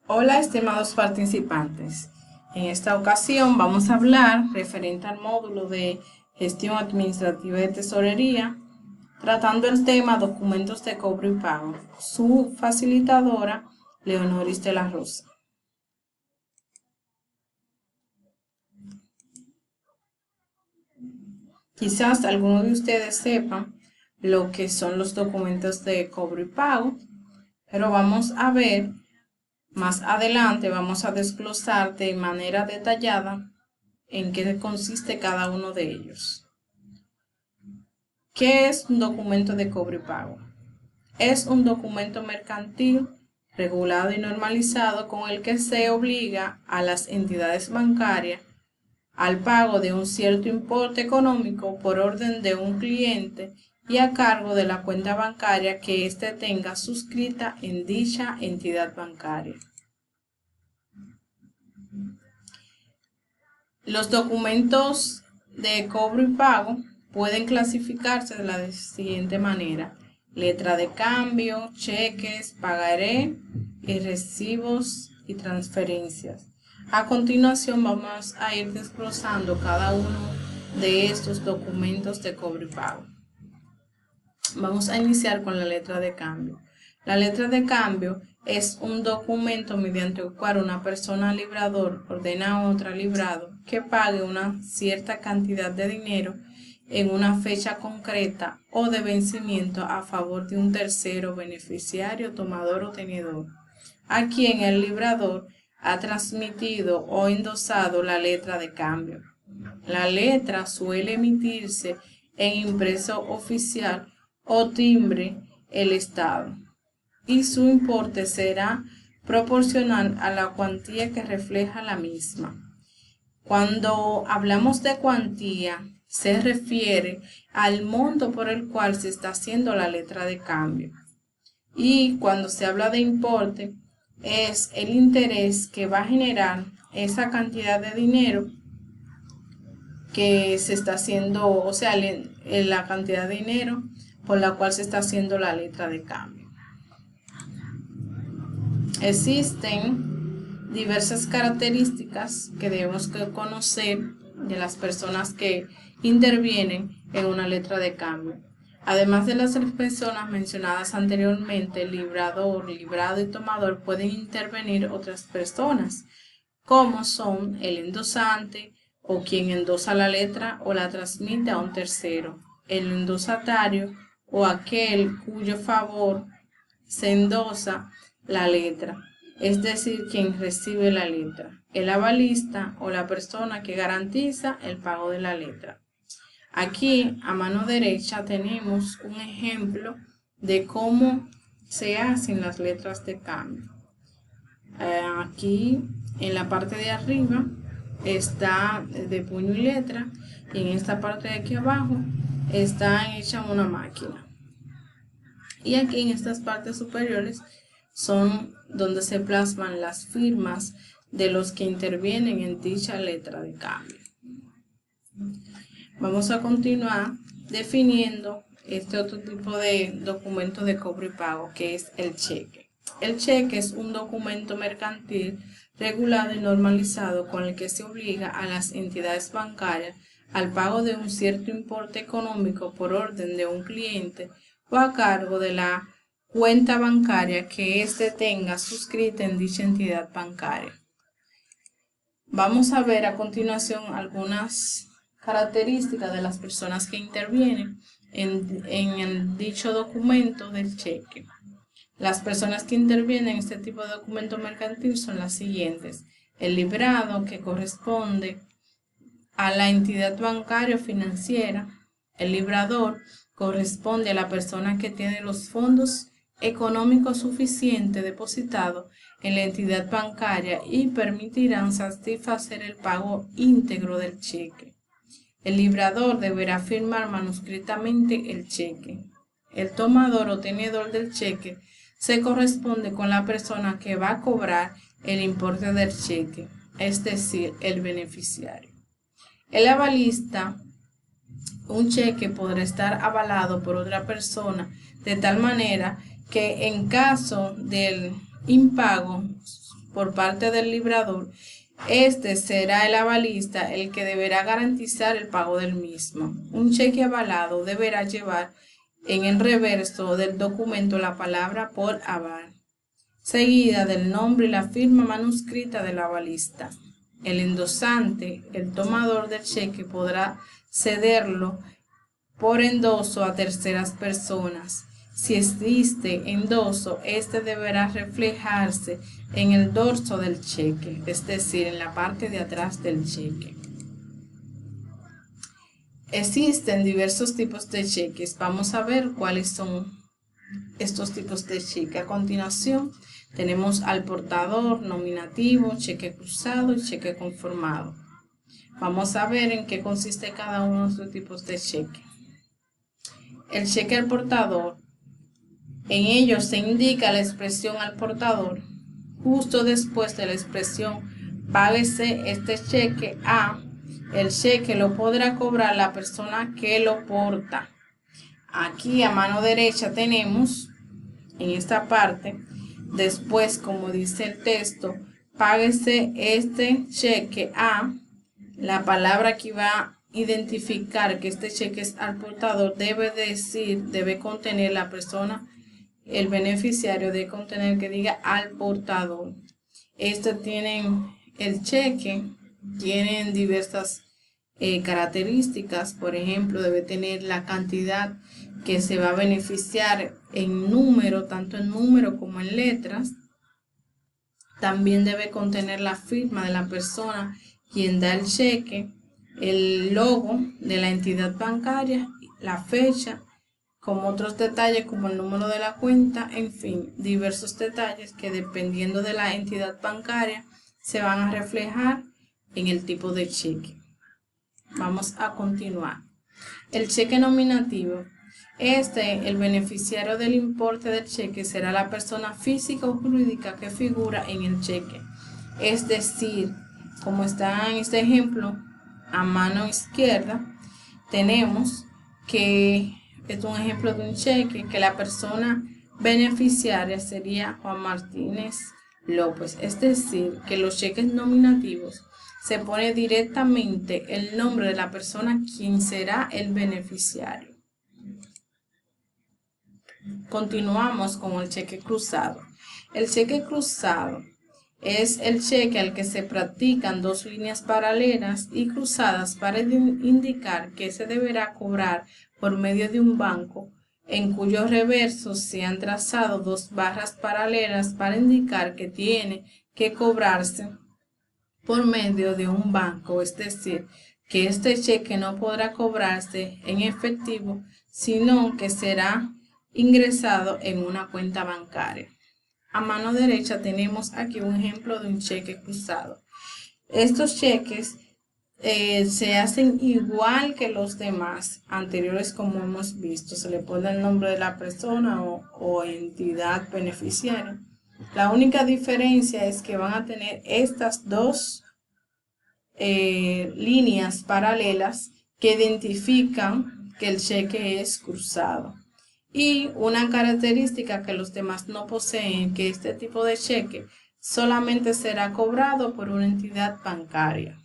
Hola, estimados participantes. En esta ocasión vamos a hablar referente al módulo de gestión administrativa de tesorería, tratando el tema documentos de cobro y pago. Su facilitadora, Leonoris de la Rosa. Quizás algunos de ustedes sepan lo que son los documentos de cobro y pago, pero vamos a ver más adelante, vamos a desglosar de manera detallada en qué consiste cada uno de ellos. ¿Qué es un documento de cobro y pago? Es un documento mercantil regulado y normalizado con el que se obliga a las entidades bancarias al pago de un cierto importe económico por orden de un cliente y a cargo de la cuenta bancaria que éste tenga suscrita en dicha entidad bancaria. Los documentos de cobro y pago pueden clasificarse de la siguiente manera: letra de cambio, cheques, pagaré y recibos y transferencias. A continuación vamos a ir desglosando cada uno de estos documentos de cobro y pago. Vamos a iniciar con la letra de cambio. La letra de cambio es un documento mediante el cual una persona librador ordena a otra librado que pague una cierta cantidad de dinero en una fecha concreta o de vencimiento a favor de un tercero beneficiario, tomador o tenedor, a quien el librador ha transmitido o endosado la letra de cambio. La letra suele emitirse en impreso oficial o timbre el Estado, y su importe será proporcional a la cuantía que refleja la misma. Cuando hablamos de cuantía, se refiere al monto por el cual se está haciendo la letra de cambio. Y cuando se habla de importe, es el interés que va a generar esa cantidad de dinero que se está haciendo, o sea, la cantidad de dinero por la cual se está haciendo la letra de cambio. Existen diversas características que debemos conocer de las personas que intervienen en una letra de cambio. Además de las personas mencionadas anteriormente, librador, librado y tomador, pueden intervenir otras personas, como son el endosante o quien endosa la letra o la transmite a un tercero, el endosatario o aquel cuyo favor se endosa la letra, es decir, quien recibe la letra, el avalista o la persona que garantiza el pago de la letra. Aquí a mano derecha tenemos un ejemplo de cómo se hacen las letras de cambio. Aquí en la parte de arriba está de puño y letra, y en esta parte de aquí abajo está hecha una máquina. Y aquí en estas partes superiores son donde se plasman las firmas de los que intervienen en dicha letra de cambio. Vamos a continuar definiendo este otro tipo de documento de cobro y pago, que es el cheque. El cheque es un documento mercantil regulado y normalizado con el que se obliga a las entidades bancarias al pago de un cierto importe económico por orden de un cliente o a cargo de la cuenta bancaria que éste tenga suscrita en dicha entidad bancaria. Vamos a ver a continuación algunas características de las personas que intervienen en el dicho documento del cheque. Las personas que intervienen en este tipo de documento mercantil son las siguientes: el librado, que corresponde a la entidad bancaria o financiera. El librador corresponde a la persona que tiene los fondos económicos suficientes depositados en la entidad bancaria y permitirán satisfacer el pago íntegro del cheque. El librador deberá firmar manuscritamente el cheque. El tomador o tenedor del cheque se corresponde con la persona que va a cobrar el importe del cheque, es decir, el beneficiario. El avalista: un cheque podrá estar avalado por otra persona de tal manera que en caso del impago por parte del librador, este será el avalista el que deberá garantizar el pago del mismo. Un cheque avalado deberá llevar en el reverso del documento la palabra por aval, seguida del nombre y la firma manuscrita del avalista. El endosante, el tomador del cheque, podrá cederlo por endoso a terceras personas. Si existe endoso, este deberá reflejarse en el dorso del cheque, es decir, en la parte de atrás del cheque. Existen diversos tipos de cheques. Vamos a ver cuáles son estos tipos de cheque. A continuación, tenemos al portador, nominativo, cheque cruzado y cheque conformado. Vamos a ver en qué consiste cada uno de estos tipos de cheque. El cheque al portador. En ello se indica la expresión al portador. Justo después de la expresión páguese este cheque a, el cheque lo podrá cobrar la persona que lo porta. Aquí a mano derecha tenemos, en esta parte, después, como dice el texto, páguese este cheque a, la palabra que va a identificar que este cheque es al portador debe contener la persona, el beneficiario debe contener que diga al portador. Tienen el cheque, tienen diversas características. Por ejemplo, debe tener la cantidad que se va a beneficiar en número, tanto en número como en letras. También debe contener la firma de la persona quien da el cheque, el logo de la entidad bancaria, la fecha, como otros detalles como el número de la cuenta, en fin, diversos detalles que dependiendo de la entidad bancaria se van a reflejar en el tipo de cheque. Vamos a continuar. El cheque nominativo. El beneficiario del importe del cheque será la persona física o jurídica que figura en el cheque. Es decir, como está en este ejemplo, a mano izquierda, tenemos que es un ejemplo de un cheque que la persona beneficiaria sería Juan Martínez López. Es decir, que los cheques nominativos se pone directamente el nombre de la persona quien será el beneficiario. Continuamos con el cheque cruzado. El cheque cruzado es el cheque al que se practican dos líneas paralelas y cruzadas para indicar que se deberá cobrar por medio de un banco, en cuyos reversos se han trazado dos barras paralelas para indicar que tiene que cobrarse por medio de un banco, es decir, que este cheque no podrá cobrarse en efectivo, sino que será ingresado en una cuenta bancaria. A mano derecha tenemos aquí un ejemplo de un cheque cruzado. Estos cheques se hacen igual que los demás anteriores, como hemos visto. Se le pone el nombre de la persona o entidad beneficiaria. La única diferencia es que van a tener estas dos líneas paralelas que identifican que el cheque es cruzado. Y una característica que los demás no poseen, que este tipo de cheque solamente será cobrado por una entidad bancaria.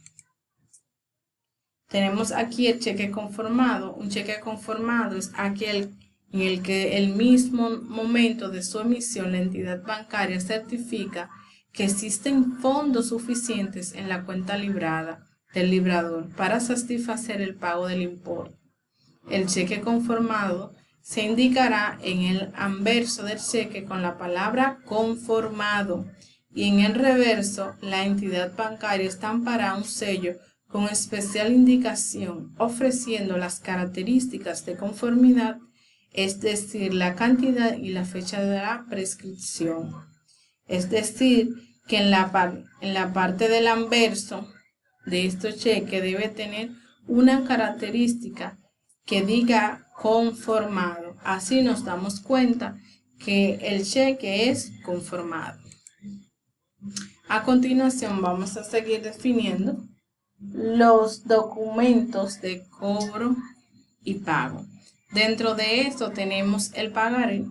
Tenemos aquí el cheque conformado. Un cheque conformado es aquel en el que el mismo momento de su emisión la entidad bancaria certifica que existen fondos suficientes en la cuenta librada del librador para satisfacer el pago del importe. El cheque conformado se indicará en el anverso del cheque con la palabra conformado y en el reverso la entidad bancaria estampará un sello con especial indicación ofreciendo las características de conformidad, es decir, la cantidad y la fecha de la prescripción. Es decir, que en la parte del anverso de este cheque debe tener una característica que diga conformado. Así nos damos cuenta que el cheque es conformado. A continuación vamos a seguir definiendo los documentos de cobro y pago. Dentro de esto tenemos el pagaré.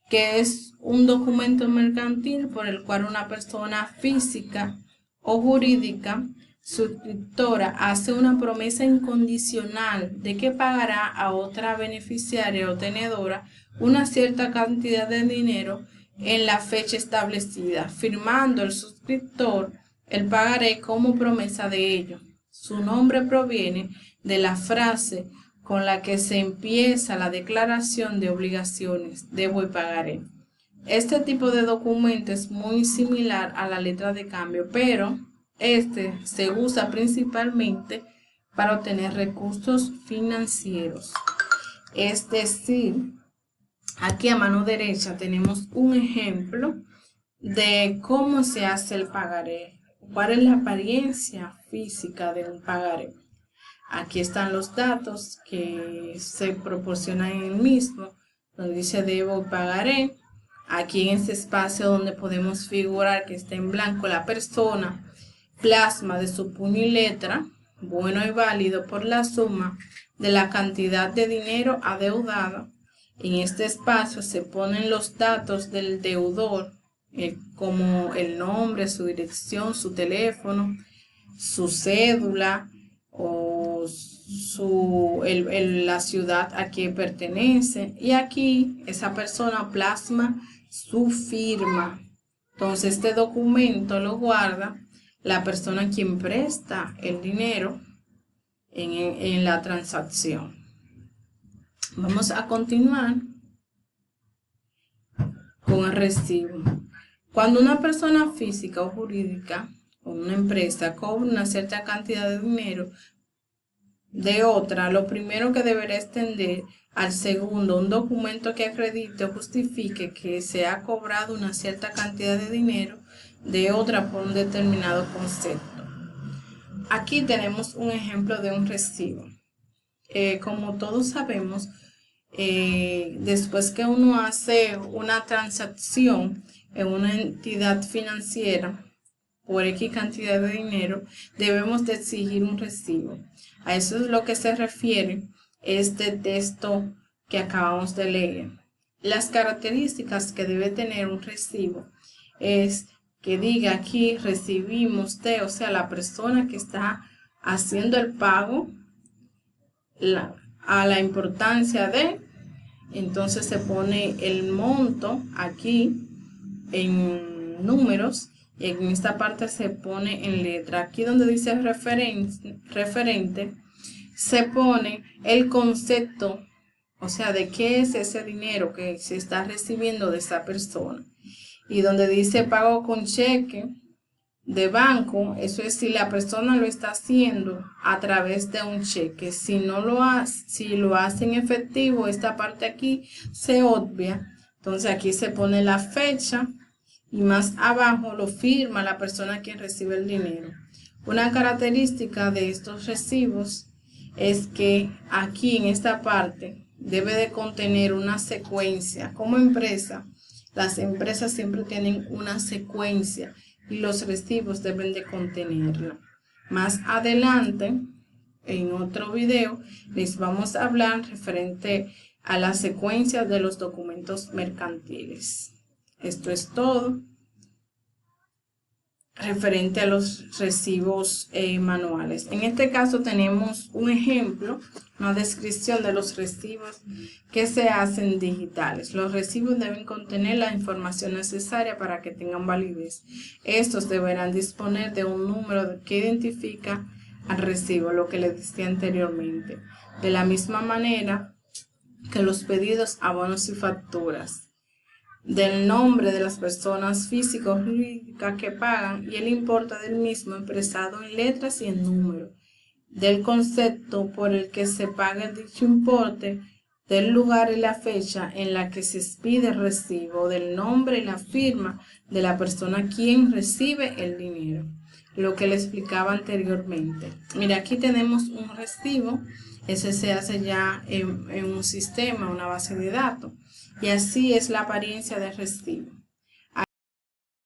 que es un documento mercantil por el cual una persona física o jurídica suscriptora hace una promesa incondicional de que pagará a otra beneficiaria o tenedora una cierta cantidad de dinero en la fecha establecida, firmando el suscriptor el pagaré como promesa de ello. Su nombre proviene de la frase con la que se empieza la declaración de obligaciones, debo y pagaré. Este tipo de documento es muy similar a la letra de cambio, pero este se usa principalmente para obtener recursos financieros. Es decir, aquí a mano derecha tenemos un ejemplo de cómo se hace el pagaré, cuál es la apariencia física de un pagaré. Aquí están los datos que se proporcionan en el mismo, donde dice debo y pagaré. Aquí en este espacio donde podemos figurar que está en blanco la persona, plasma de su puño y letra, bueno y válido por la suma de la cantidad de dinero adeudada. En este espacio se ponen los datos del deudor, como el nombre, su dirección, su teléfono, su cédula o la ciudad a que pertenece. Y aquí esa persona plasma su firma. Entonces este documento lo guarda la persona a quien presta el dinero en la transacción. Vamos a continuar con el recibo. Cuando una persona física o jurídica o una empresa cobra una cierta cantidad de dinero de otra, lo primero que deberá extender al segundo un documento que acredite o justifique que se ha cobrado una cierta cantidad de dinero de otra por un determinado concepto. Aquí tenemos un ejemplo de un recibo. Como todos sabemos, después que uno hace una transacción en una entidad financiera por X cantidad de dinero, debemos de exigir un recibo. A eso es lo que se refiere este texto que acabamos de leer. Las características que debe tener un recibo es que diga aquí recibimos de, o sea, la persona que está haciendo el pago, a la importancia de, entonces se pone el monto aquí en números y en esta parte se pone en letra. Aquí donde dice referente se pone el concepto, o sea, de qué es ese dinero que se está recibiendo de esa persona. Y donde dice pago con cheque de banco, eso es si la persona lo está haciendo a través de un cheque. Si no lo hace, si lo hace en efectivo, esta parte aquí se obvia. Entonces aquí se pone la fecha y más abajo lo firma la persona quien recibe el dinero. Una característica de estos recibos es que aquí en esta parte debe de contener una secuencia. Como empresa, las empresas siempre tienen una secuencia y los recibos deben de contenerla. Más adelante, en otro video, les vamos a hablar referente a la secuencia de los documentos mercantiles. Esto es todo referente a los recibos manuales. En este caso tenemos un ejemplo, una descripción de los recibos que se hacen digitales. Los recibos deben contener la información necesaria para que tengan validez. Estos deberán disponer de un número que identifica al recibo, lo que les decía anteriormente. De la misma manera que los pedidos, abonos y facturas, del nombre de las personas físicas o jurídicas que pagan y el importe del mismo expresado en letras y en números, del concepto por el que se paga dicho importe, del lugar y la fecha en la que se expide el recibo, del nombre y la firma de la persona quien recibe el dinero, lo que le explicaba anteriormente. Mira, aquí tenemos un recibo, ese se hace ya en un sistema, una base de datos. Y así es la apariencia del recibo.